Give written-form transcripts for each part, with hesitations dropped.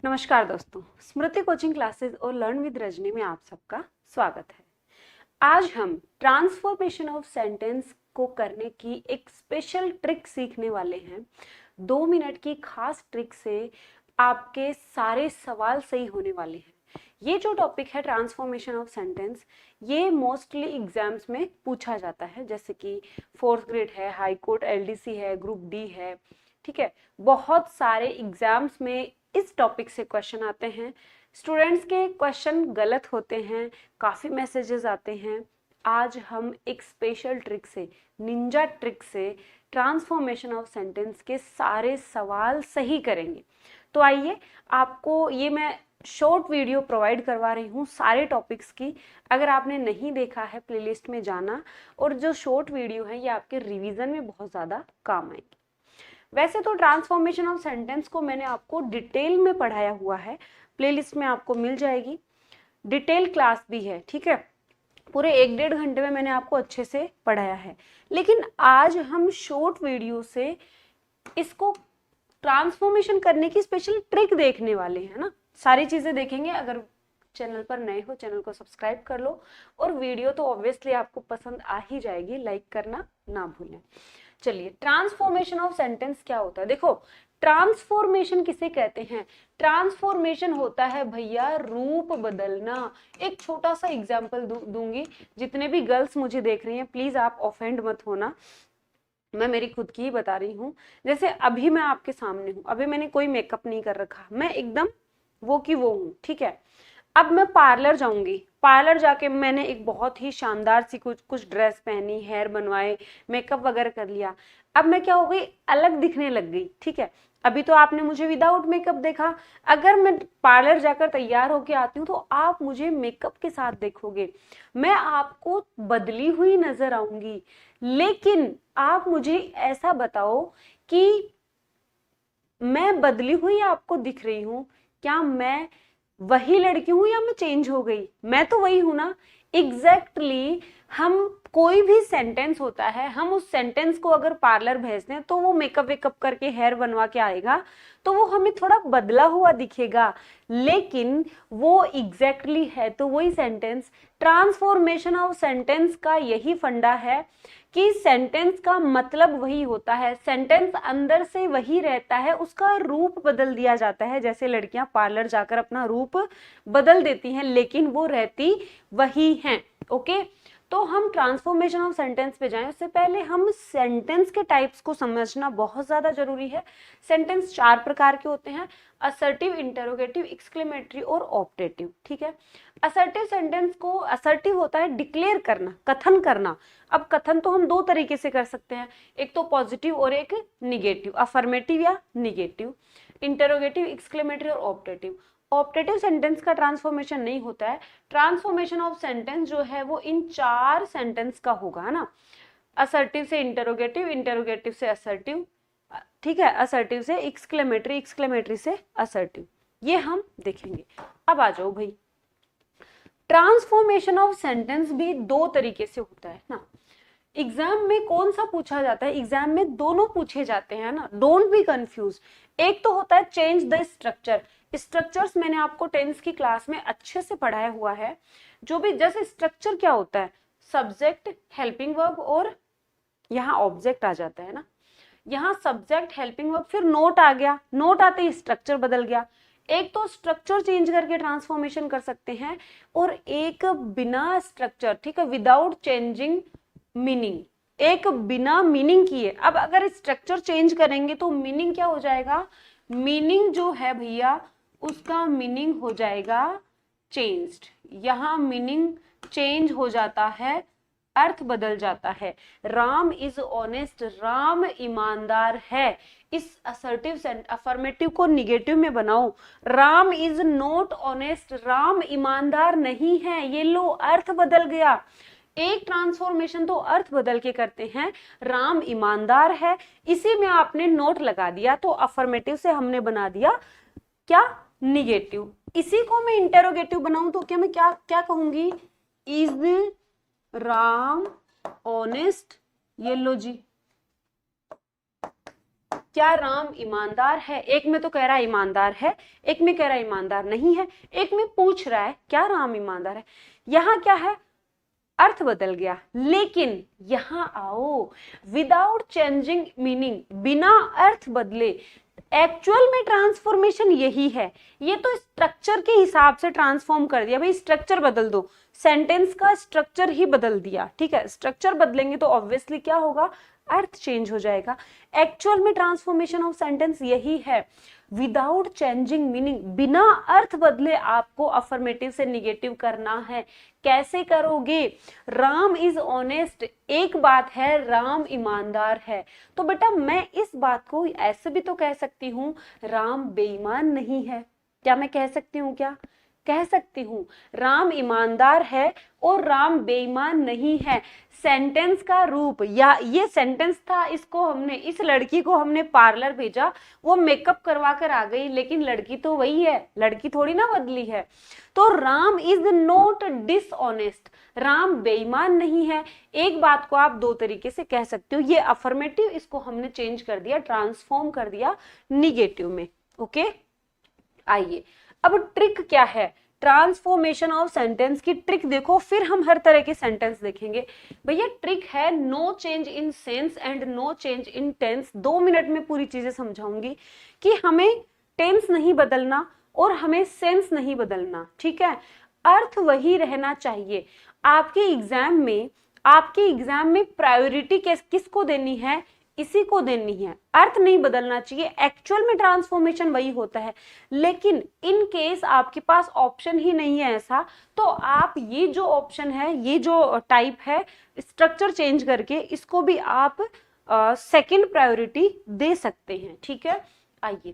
नमस्कार दोस्तों, स्मृति coaching classes और लर्न विद रजनी में आप सबका स्वागत है। आज हम ट्रांसफॉर्मेशन ऑफ सेंटेंस को करने की एक स्पेशल ट्रिक सीखने वाले हैं। 2 मिनट की खास ट्रिक से आपके सारे सवाल सही होने वाले हैं। ये जो टॉपिक है ट्रांसफॉर्मेशन ऑफ सेंटेंस, ये मोस्टली एग्जाम्स में पूछा जाता है, जैसे कि 4th ग्रेड है, हाई कोर्ट एलडीसी है, ग्रुप डी है। ठीक है, बहुत सारे एग्जाम्स में इस टॉपिक से क्वेश्चन आते हैं। स्टूडेंट्स के क्वेश्चन गलत होते हैं, काफ़ी मैसेजेस आते हैं। आज हम एक स्पेशल ट्रिक से, निंजा ट्रिक से ट्रांसफॉर्मेशन ऑफ सेंटेंस के सारे सवाल सही करेंगे। तो आइए, आपको ये मैं शॉर्ट वीडियो प्रोवाइड करवा रही हूँ सारे टॉपिक्स की। अगर आपने नहीं देखा है, प्लेलिस्ट में जाना, और जो शॉर्ट वीडियो है ये आपके रिवीजन में बहुत ज़्यादा काम आएगी। वैसे तो ट्रांसफॉर्मेशन ऑफ सेंटेंस को मैंने आपको डिटेल में पढ़ाया हुआ है, प्लेलिस्ट में आपको मिल जाएगी। डिटेल क्लास भी है, ठीक है, पूरे 1-1.5 घंटे में मैंने आपको अच्छे से पढ़ाया है। लेकिन आज हम शॉर्ट वीडियो से इसको ट्रांसफॉर्मेशन करने की स्पेशल ट्रिक देखने वाले हैं ना। सारी चीजें देखेंगे। अगर चैनल पर नए हो, चैनल को सब्सक्राइब कर लो, और वीडियो तो ऑब्वियसली आपको पसंद आ ही जाएगी, लाइक करना ना भूलें। चलिए, ट्रांसफॉर्मेशन ऑफ सेंटेंस क्या होता है? देखो, ट्रांसफॉर्मेशन किसे कहते हैं? ट्रांसफॉर्मेशन होता है भैया रूप बदलना। एक छोटा सा एग्जांपल दूंगी। जितने भी गर्ल्स मुझे देख रही हैं, प्लीज आप ऑफेंड मत होना, मैं मेरी खुद की ही बता रही हूँ। जैसे अभी मैं आपके सामने हूँ, अभी मैंने कोई मेकअप नहीं कर रखा, मैं एकदम वो की वो हूँ, ठीक है। अब मैं पार्लर जाऊंगी, पार्लर जाके मैंने एक बहुत ही शानदार सी कुछ ड्रेस पहनी, हेयर बनवाए, मेकअप वगैरह कर लिया। अब मैं क्या हो गई, अलग दिखने लग गई, ठीक है। अभी तो आपने मुझे विदाउट मेकअप देखा। अगर मैं पार्लर जाकर तैयार होके आती हूँ तो आप मुझे मेकअप के साथ देखोगे, मैं आपको बदली हुई नजर आऊंगी। लेकिन आप मुझे ऐसा बताओ कि मैं बदली हुई आपको दिख रही हूं, क्या मैं वही लड़की हूं या मैं चेंज हो गई? मैं तो वही हूं ना। एग्जैक्टली हम कोई भी सेंटेंस होता है, हम उस सेंटेंस को अगर पार्लर भेजते हैं तो वो मेकअप वेकअप करके हेयर बनवा के आएगा तो वो हमें थोड़ा बदला हुआ दिखेगा, लेकिन वो एग्जैक्टली है तो वही सेंटेंस। ट्रांसफॉर्मेशन ऑफ सेंटेंस का यही फंडा है कि सेंटेंस का मतलब वही होता है, सेंटेंस अंदर से वही रहता है, उसका रूप बदल दिया जाता है। जैसे लड़कियां पार्लर जाकर अपना रूप बदल देती हैं, लेकिन वो रहती वही हैं। ओके, तो हम ट्रांसफॉर्मेशन ऑफ सेंटेंस पे जाएं उससे पहले हम सेंटेंस के टाइप्स को समझना बहुत ज्यादा जरूरी है। सेंटेंस 4 प्रकार के होते हैं: असर्टिव, इंटरोगेटिव, एक्सक्लेमेटरी और ऑप्टेटिव। ठीक है, असर्टिव सेंटेंस को, असर्टिव होता है डिक्लेयर करना, कथन करना। अब कथन तो हम 2 तरीके से कर सकते हैं, एक तो पॉजिटिव और एक निगेटिव, अफर्मेटिव या निगेटिव। इंटरोगेटिव, एक्सक्लेमेटरी और ऑप्टेटिव। ऑप्टेटिव सेंटेंस का ट्रांसफॉर्मेशन नहीं होता है। ट्रांसफॉर्मेशन ऑफ सेंटेंस जो है वो इन 4 सेंटेंस का होगा, है ना। असर्टिव से इंटरोगेटिव, इंटरोगेटिव से असर्टिव, ठीक है, असर्टिव से एक्सक्लेमेटरी, एक्सक्लेमेटरी से असर्टिव, ये हम देखेंगे। अब आ जाओ भाई, ट्रांसफॉर्मेशन ऑफ सेंटेंस भी 2 तरीके से होता है ना। एग्जाम में कौन सा पूछा जाता है? एग्जाम में दोनों पूछे जाते हैं ना, डोंट बी कंफ्यूज। एक तो होता है चेंज द स्ट्रक्चर। स्ट्रक्चर्स मैंने आपको टेंस की क्लास में अच्छे से पढ़ाया हुआ है। जो भी, जैसे स्ट्रक्चर क्या होता है, सब्जेक्ट, हेल्पिंग वर्ब और यहाँ ऑब्जेक्ट आ जाता है ना। यहाँ सब्जेक्ट, हेल्पिंग वर्ब, फिर नोट आ गया, नोट आते ही स्ट्रक्चर बदल गया। एक तो स्ट्रक्चर चेंज करके ट्रांसफॉर्मेशन कर सकते हैं, और एक बिना स्ट्रक्चर, ठीक है, विदाउट चेंजिंग मीनिंग, एक बिना मीनिंग किए। अब अगर स्ट्रक्चर चेंज करेंगे तो मीनिंग क्या हो जाएगा? मीनिंग जो है भैया, उसका मीनिंग हो जाएगा चेंज्ड। यहाँ मीनिंग चेंज हो जाता है, अर्थ बदल जाता है। राम इज ऑनेस्ट, राम ईमानदार है। इस असर्टिव अफर्मेटिव को निगेटिव में बनाओ, Ram is not honest, Ram ईमानदार नहीं है। ये लो, अर्थ बदल गया। एक ट्रांसफॉर्मेशन तो अर्थ बदल के करते हैं, राम ईमानदार है, इसी में आपने नोट लगा दिया तो अफर्मेटिव से हमने बना दिया क्या? निगेटिव। इसी को मैं इंटेरोगेटिव बनाऊं तो क्या मैं क्या क्या कहूंगी? Is Ram honest. ये लो जी, क्या राम ईमानदार है? एक में तो कह रहा है ईमानदार है, एक में कह रहा है ईमानदार नहीं है, एक में पूछ रहा है क्या राम ईमानदार है। यहाँ क्या है, अर्थ बदल गया। लेकिन यहां आओ, विदाउट चेंजिंग मीनिंग, बिना अर्थ बदले, एक्चुअल में ट्रांसफॉर्मेशन यही है। ये तो स्ट्रक्चर के हिसाब से ट्रांसफॉर्म कर दिया, भाई स्ट्रक्चर बदल दो, सेंटेंस का स्ट्रक्चर ही बदल दिया, ठीक है। स्ट्रक्चर बदलेंगे तो ऑब्वियसली क्या होगा, अर्थ चेंज हो जाएगा। एक्चुअल में ट्रांसफॉर्मेशन ऑफ सेंटेंस यही है, विदाउट चेंजिंग मीनिंग, बिना अर्थ बदले आपको अफर्मेटिव से निगेटिव करना है। कैसे करोगे, राम इज ऑनेस्ट, एक बात है राम ईमानदार है, तो बेटा मैं इस बात को ऐसे भी तो कह सकती हूँ राम बेईमान नहीं है। क्या मैं कह सकती हूँ, क्या कह सकती हूँ राम ईमानदार है और राम बेईमान नहीं है। सेंटेंस का रूप, या ये सेंटेंस था, इसको हमने, इस लड़की को हमने पार्लर भेजा, वो मेकअप करवा कर आ गई, लेकिन लड़की तो वही है, लड़की थोड़ी ना बदली है। तो Ram is not dishonest, Ram बेईमान नहीं है। एक बात को आप दो तरीके से कह सकते हो, ये अफर्मेटिव, इसको हमने चेंज कर दिया, ट्रांसफॉर्म कर दिया निगेटिव में। ओके, आइए अब ट्रिक क्या है, ट्रांसफॉर्मेशन ऑफ सेंटेंस की ट्रिक देखो, फिर हम हर तरह के सेंटेंस देखेंगे। भैया ट्रिक है no change in sense and no change in tense. 2 minute में पूरी चीजें समझाऊंगी कि हमें टेंस नहीं बदलना और हमें सेंस नहीं बदलना, ठीक है। अर्थ वही रहना चाहिए। आपके एग्जाम में प्रायोरिटी किसको देनी है, इसी को देनी है, अर्थ नहीं बदलना चाहिए। एक्चुअल में ट्रांसफॉर्मेशन वही होता है, लेकिन इन केस आपके पास ऑप्शन ही नहीं है ऐसा, तो आप ये जो ऑप्शन है, ये जो टाइप है, स्ट्रक्चर चेंज करके इसको भी आप सेकंड प्रायोरिटी दे सकते हैं, ठीक है। आइए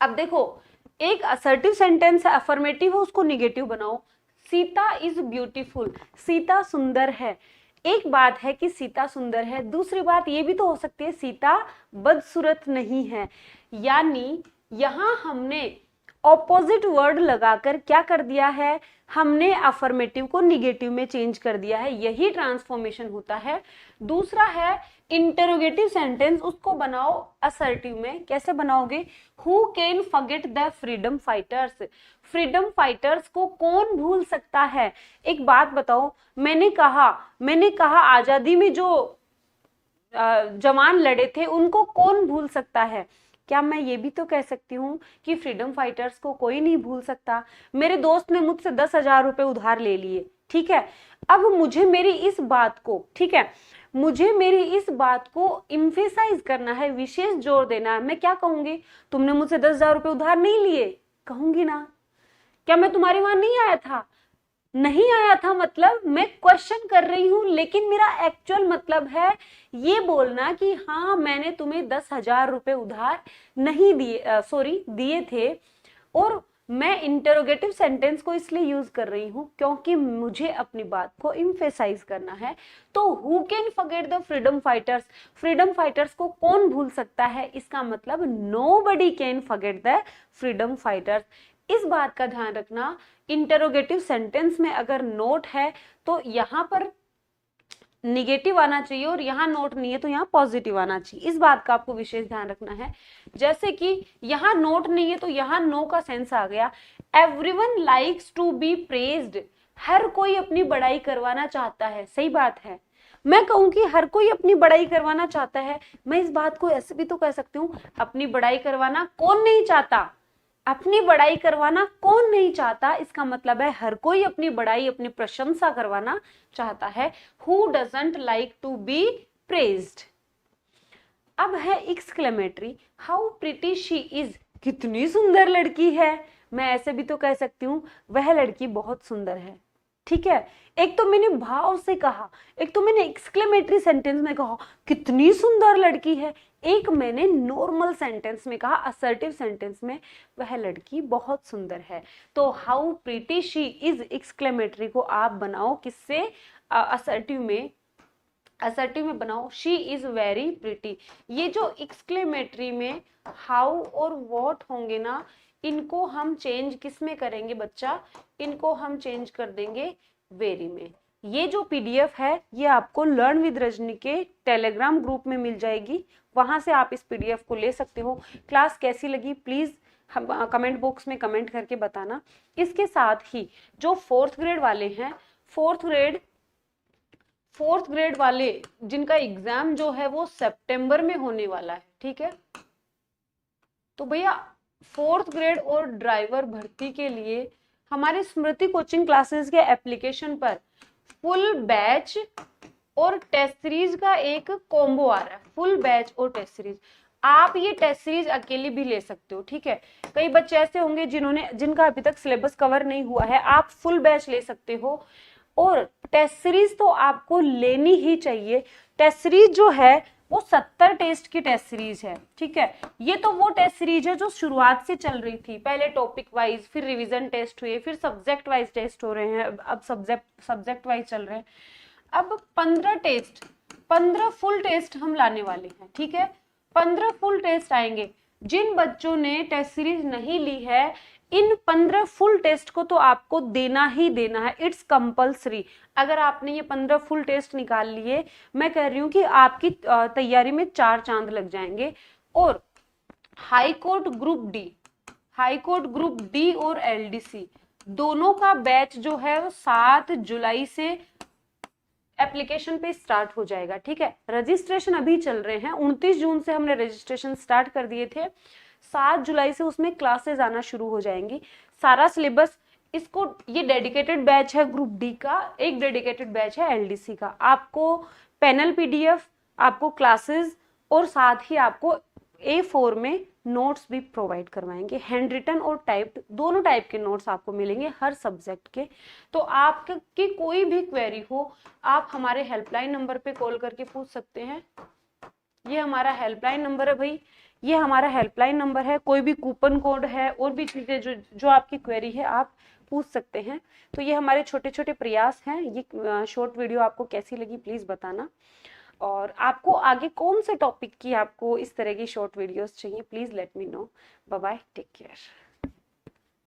अब देखो, एक असर्टिव सेंटेंस है, अफर्मेटिव है, उसको निगेटिव बनाओ। सीता इज ब्यूटीफुल, सीता सुंदर है। एक बात है कि सीता सुंदर है, दूसरी बात ये भी तो हो सकती है सीता बदसूरत नहीं है। यानी यहां हमने ऑपोजिट वर्ड लगाकर क्या कर दिया है, हमने अफर्मेटिव को निगेटिव में चेंज कर दिया है, यही ट्रांसफॉर्मेशन होता है। दूसरा है इंटरोगेटिव सेंटेंस, उसको बनाओ असर्टिव में। कैसे बनाओगे, who can forget the freedom fighters, freedom fighters को कौन भूल सकता है। एक बात बताओ, मैंने कहा आजादी में जो जवान लड़े थे उनको कौन भूल सकता है। क्या मैं ये भी तो कह सकती हूँ कि फ्रीडम फाइटर्स को कोई नहीं भूल सकता। मेरे दोस्त ने मुझसे 10,000 रुपए उधार ले लिए, ठीक है। अब मुझे मेरी इस बात को, ठीक है, मुझे मेरी इस बात को इम्फेसाइज करना है, विशेष जोर देना है। मैं क्या कहूंगी, तुमने मुझसे 10,000 रुपए उधार नहीं लिए, कहूंगी ना। क्या मैं तुम्हारे वहां नहीं आया था, नहीं आया था, मतलब मैं क्वेश्चन कर रही हूं, लेकिन मेरा एक्चुअल मतलब है ये बोलना कि हाँ मैंने तुम्हें 10,000 रुपए उधार नहीं दिए, दिए थे। और मैं इंटरोगेटिव सेंटेंस को इसलिए यूज कर रही हूं क्योंकि मुझे अपनी बात को इम्फेसाइज करना है। तो who can forget the freedom fighters, freedom fighters को कौन भूल सकता है, इसका मतलब nobody can forget the freedom fighters. इस बात का ध्यान रखना, इंटरोगेटिव सेंटेंस में अगर नोट है तो यहां पर निगेटिव आना चाहिए, और यहाँ नोट नहीं है तो यहाँ पॉजिटिव आना चाहिए। इस बात का आपको विशेष ध्यान रखना है। जैसे कि यहाँ नोट नहीं है तो यहाँ नो का सेंस आ गया। Everyone likes to be praised, हर कोई अपनी बड़ाई करवाना चाहता है, सही बात है। मैं कहूं कि हर कोई अपनी बड़ाई करवाना चाहता है, मैं इस बात को ऐसे भी तो कह सकती हूँ, अपनी बड़ाई करवाना कौन नहीं चाहता, अपनी बड़ाई करवाना कौन नहीं चाहता, इसका मतलब है हर कोई अपनी बड़ाई, अपनी प्रशंसा करवाना चाहता है। Who doesn't like to be praised? अब है exclamatory, how pretty she is, कितनी सुंदर लड़की है। मैं ऐसे भी तो कह सकती हूँ वह लड़की बहुत सुंदर है, ठीक है। एक तो मैंने भाव से कहा, एक तो मैंने एक्सक्लेमेटरी सेंटेंस में कहा कितनी सुंदर लड़की है, एक मैंने नॉर्मल सेंटेंस में कहा, असर्टिव सेंटेंस में वह लड़की बहुत सुंदर है। तो how pretty she is exclamatory को आप बनाओ किससे, असर्टिव में बनाओ, शी इज वेरी प्रीटी। ये जो एक्सक्लेमेटरी में हाउ और व्हाट होंगे ना, इनको हम चेंज किस में करेंगे बच्चा, इनको हम चेंज कर देंगे वेरी में। ये जो पीडीएफ है ये आपको लर्न विद रजनी के टेलीग्राम ग्रुप में मिल जाएगी, वहां से आप इस पीडीएफ को ले सकते हो। क्लास कैसी लगी प्लीज हम कमेंट बॉक्स में कमेंट करके बताना। इसके साथ ही जो 4th ग्रेड वाले हैं, 4th ग्रेड वाले जिनका एग्जाम जो है वो सितंबर में होने वाला है, ठीक है, तो भैया 4th ग्रेड और ड्राइवर भर्ती के लिए हमारे स्मृति कोचिंग क्लासेस के एप्लीकेशन पर फुल बैच और टेस्ट सीरीज का एक कॉम्बो आ रहा है। फुल बैच और टेस्ट सीरीज, आप ये टेस्ट सीरीज अकेले भी ले सकते हो, ठीक है। कई बच्चे ऐसे होंगे जिनका अभी तक सिलेबस कवर नहीं हुआ है, आप फुल बैच ले सकते हो। और टेस्ट सीरीज तो आपको लेनी ही चाहिए। टेस्ट सीरीज जो है वो 70 टेस्ट की टेस्ट सीरीज है, ठीक है। ये तो वो टेस्ट सीरीज है जो शुरुआत से चल रही थी, पहले टॉपिक वाइज, फिर रिवीजन टेस्ट हुए, फिर सब्जेक्ट वाइज टेस्ट हो रहे हैं, अब सब्जेक्ट वाइज चल रहे हैं। अब 15 फुल टेस्ट हम लाने वाले हैं, ठीक है। 15 फुल टेस्ट आएंगे। जिन बच्चों ने टेस्ट सीरीज नहीं ली है, इन 15 फुल टेस्ट को तो आपको देना ही देना है, इट्स कंपल्सरी। अगर आपने ये 15 फुल टेस्ट निकाल लिए, मैं कह रही हूँ कि आपकी तैयारी में 4 चांद लग जाएंगे। और हाई कोर्ट ग्रुप डी और एलडीसी दोनों का बैच जो है 7 जुलाई से एप्लीकेशन पे स्टार्ट हो जाएगा, ठीक है। रजिस्ट्रेशन अभी चल रहे हैं, 29 जून से हमने रजिस्ट्रेशन स्टार्ट कर दिए थे, 7 जुलाई से उसमें क्लासेस आना शुरू हो जाएंगी। सारा सिलेबस, इसको ये डेडिकेटेड बैच है ग्रुप डी का, एक डेडिकेटेड बैच है एलडीसी का। आपको पैनल पीडीएफ, आपको क्लासेस और साथ ही आपको A4 में नोट्स भी प्रोवाइड करवाएंगे, हैंड रिटन और टाइप्ड, दोनों टाइप के नोट्स आपको मिलेंगे हर सब्जेक्ट के। तो आपकी कोई भी क्वेरी हो, आप हमारे हेल्पलाइन नंबर पे कॉल करके पूछ सकते हैं। ये हमारा हेल्पलाइन नंबर है भाई, ये हमारा हेल्पलाइन नंबर है। कोई भी कूपन कोड है और भी चीजें जो आपकी क्वेरी है आप पूछ सकते हैं। तो ये हमारे छोटे छोटे प्रयास हैं। ये शॉर्ट वीडियो आपको कैसी लगी प्लीज बताना, और आपको आगे कौन से टॉपिक की आपको इस तरह की शॉर्ट वीडियोस चाहिए please let me know. Bye bye, take care.